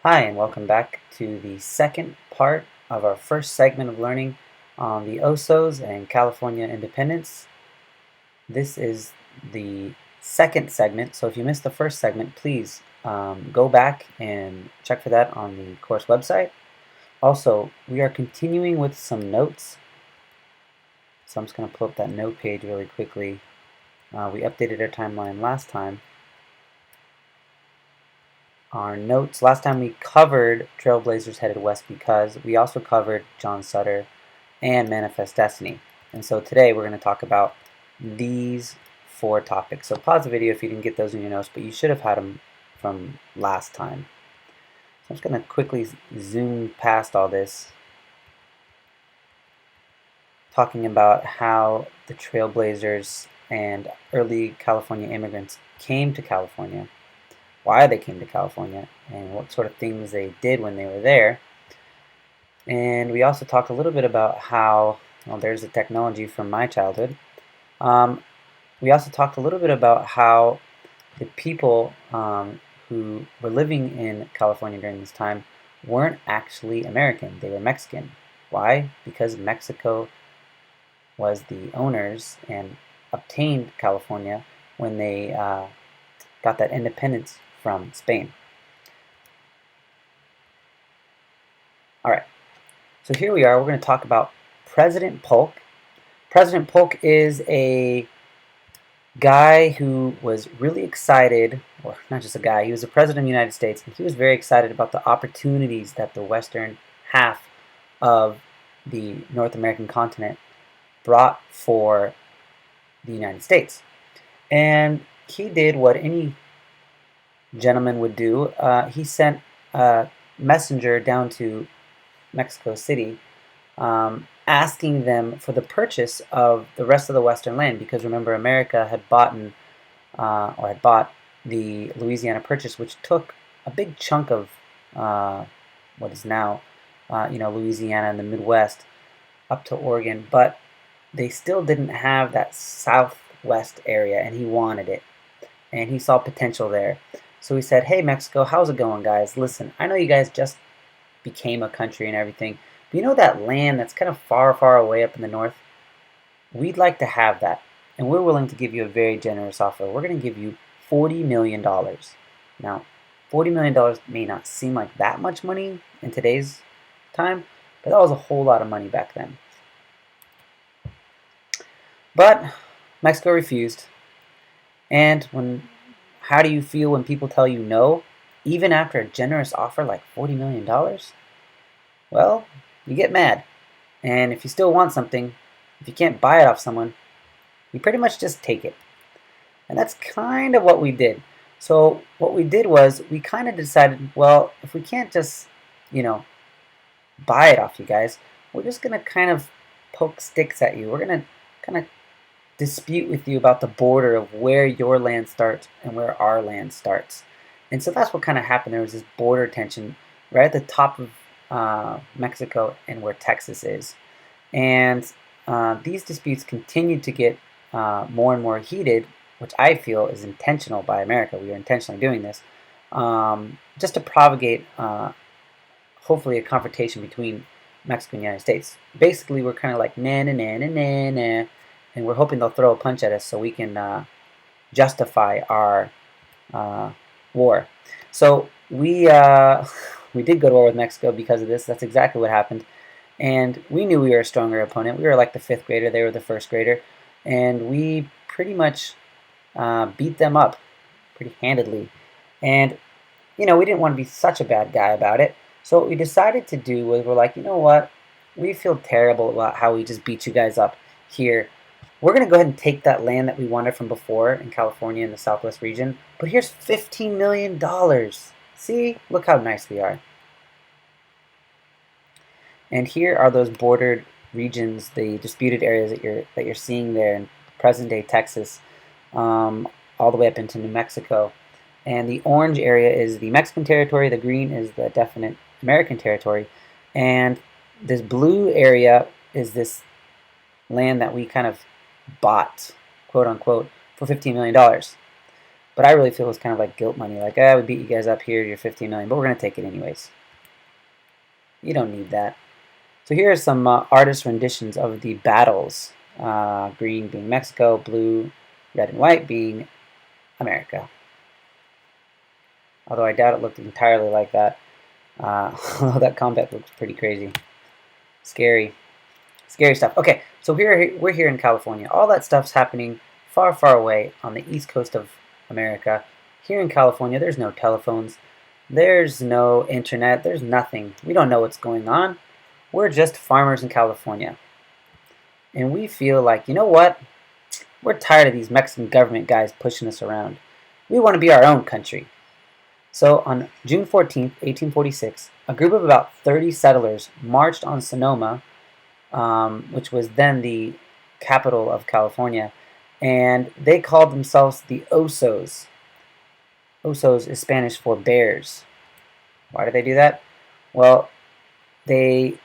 Hi, and welcome back to the second part of our first segment of learning on the Osos and California independence. This is the second segment, so if you missed the first segment, please go back and check for that on the course website. Also, we are continuing with some notes, so I'm just going to pull up that note page really quickly. We updated our timeline last time. Our notes, last time we covered Trailblazers Headed West because we also covered John Sutter and Manifest Destiny. And so today we're going to talk about these four topics. So pause the video if you didn't get those in your notes, but you should have had them from last time. So I'm just going to quickly zoom past all this, talking about how the Trailblazers and early California immigrants came to California, why they came to California, and what sort of things they did when they were there. And we also talked a little bit about how, well, there's the technology from my childhood. We also talked a little bit about how the people who were living in California during this time weren't actually American, they were Mexican. Why? Because Mexico was the owners and obtained California when they got that independence from Spain. All right, so here we are. We're going to talk about President Polk. President Polk is a guy who was really excited, or not just a guy, he was the president of the United States, and he was very excited about the opportunities that the western half of the North American continent brought for the United States. And he did what any gentleman would do. He sent a messenger down to Mexico City asking them for the purchase of the rest of the western land, because remember, America had bought the Louisiana Purchase, which took a big chunk of what is now Louisiana and the Midwest up to Oregon, but they still didn't have that southwest area, and he wanted it, and he saw potential there. So he said, hey, Mexico, how's it going, guys? Listen, I know you guys just became a country and everything, but you know that land that's kind of far, far away up in the north? We'd like to have that, and we're willing to give you a very generous offer. We're going to give you $40 million. Now, $40 million may not seem like that much money in today's time, but that was a whole lot of money back then. But Mexico refused. And how do you feel when people tell you no, even after a generous offer like $40 million? Well, you get mad. And if you still want something, if you can't buy it off someone, you pretty much just take it. And that's kind of what we did. So what we did was we kind of decided, well, if we can't just, buy it off you guys, we're just going to kind of poke sticks at you. We're going to kind of dispute with you about the border of where your land starts and where our land starts. And so that's what kind of happened. There was this border tension right at the top of Mexico and where Texas is. And these disputes continued to get more and more heated, which I feel is intentional by America. We are intentionally doing this just to propagate, hopefully, a confrontation between Mexico and the United States. Basically, we're kind of like, nah, nah, nah, nah, nah, nah. And we're hoping they'll throw a punch at us so we can justify our war. So we did go to war with Mexico because of this. That's exactly what happened. And we knew we were a stronger opponent. We were like the 5th grader. They were the 1st grader. And we pretty much beat them up pretty handedly. And, we didn't want to be such a bad guy about it. So what we decided to do was we're like, you know what? We feel terrible about how we just beat you guys up here. We're going to go ahead and take that land that we wanted from before in California in the Southwest region, but here's $15 million. See? Look how nice we are. And here are those bordered regions, the disputed areas that you're seeing there in present-day Texas, all the way up into New Mexico. And the orange area is the Mexican territory, the green is the definite American territory, and this blue area is this land that we kind of bought, quote unquote, for $15 million. But I really feel it's kind of like guilt money. Like, we beat you guys up here, you're 15 million, but we're going to take it anyways. You don't need that. So here are some artist renditions of the battles. Green being Mexico, blue, red, and white being America. Although I doubt it looked entirely like that. Although that combat looks pretty crazy. Scary. Scary stuff. Okay, so we're here in California. All that stuff's happening far, far away on the east coast of America. Here in California, there's no telephones. There's no internet. There's nothing. We don't know what's going on. We're just farmers in California. And we feel like, you know what? We're tired of these Mexican government guys pushing us around. We want to be our own country. So on June 14th, 1846, a group of about 30 settlers marched on Sonoma, which was then the capital of California, and they called themselves the Osos. Osos is Spanish for bears. Why did they do that? Well, they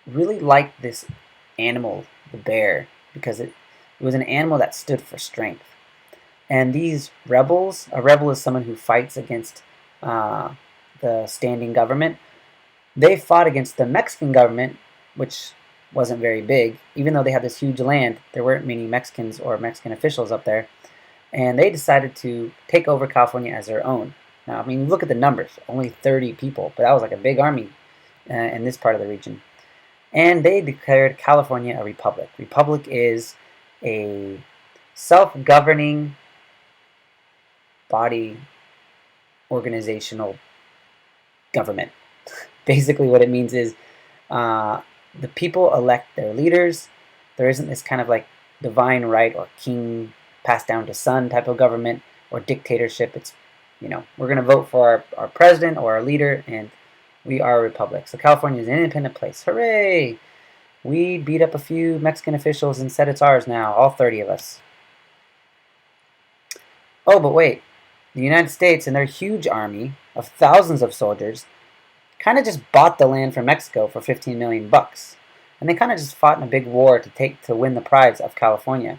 really liked this animal, the bear, because it was an animal that stood for strength. And these rebels, a rebel is someone who fights against the standing government. They fought against the Mexican government, which wasn't very big. Even though they had this huge land, there weren't many Mexicans or Mexican officials up there. And they decided to take over California as their own. Now, I mean, look at the numbers. Only 30 people, but that was like a big army in this part of the region. And they declared California a republic. Republic is a self-governing body organizational government. Basically what it means is the people elect their leaders. There isn't this kind of like divine right or king passed down to son type of government or dictatorship. It's, you know, we're going to vote for our president or our leader, and we are a republic. So California is an independent place. Hooray! We beat up a few Mexican officials and said it's ours now, all 30 of us. Oh, but wait. The United States and their huge army of thousands of soldiers kind of just bought the land from Mexico for 15 million bucks. And they kind of just fought in a big war to win the prize of California.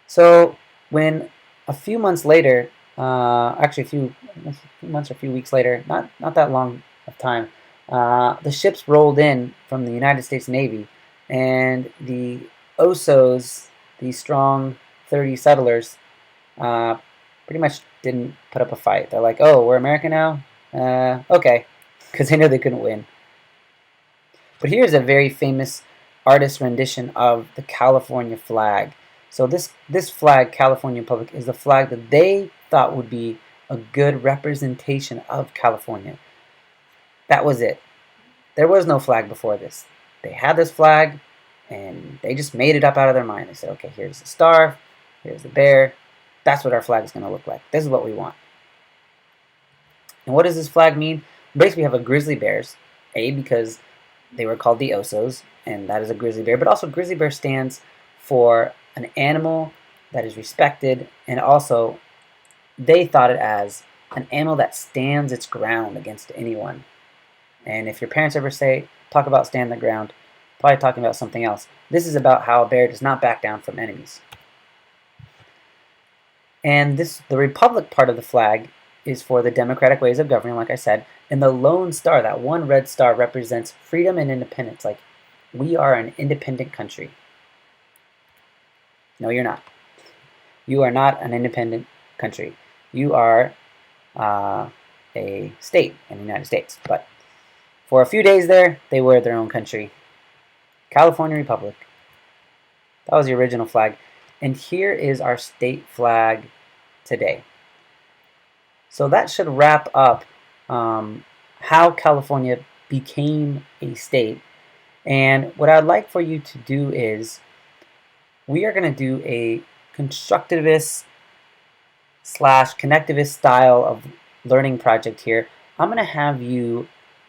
So when a few months later, actually a few months or a few weeks later, not that long of time, the ships rolled in from the United States Navy, and the Osos, the strong 30 settlers, pretty much didn't put up a fight. They're like, oh, we're America now? Okay. Because they know they couldn't win. But here's a very famous artist rendition of the California flag. So this flag, California Republic, is the flag that they thought would be a good representation of California. That was it. There was no flag before this. They had this flag, and they just made it up out of their mind. They said, okay, here's the star, here's the bear. That's what our flag is going to look like. This is what we want. And what does this flag mean? Basically, we have a grizzly bears, because they were called the Osos, and that is a grizzly bear. But also, grizzly bear stands for an animal that is respected, and also they thought it as an animal that stands its ground against anyone. And if your parents ever talk about stand the ground, probably talking about something else. This is about how a bear does not back down from enemies. And the republic part of the flag is for the democratic ways of governing, like I said. And the lone star, that one red star, represents freedom and independence. Like, we are an independent country. No, you're not. You are not an independent country. You are a state in the United States. But for a few days there, they were their own country. California Republic. That was the original flag. And here is our state flag today. So that should wrap up how California became a state. And what I'd like for you to do is, we are going to do a constructivist / connectivist style of learning project here. I'm going to have you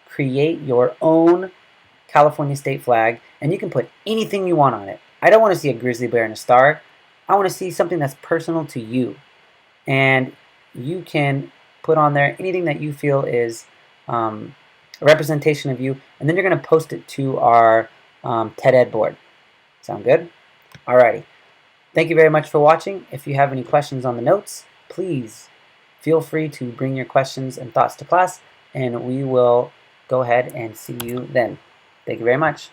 create your own California state flag, and you can put anything you want on it. I don't want to see a grizzly bear and a star. I want to see something that's personal to you. And you can put on there anything that you feel is a representation of you, and then you're going to post it to our TED Ed board. Sound good? Alrighty. Thank you very much for watching. If you have any questions on the notes, please feel free to bring your questions and thoughts to class, and we will go ahead and see you then. Thank you very much.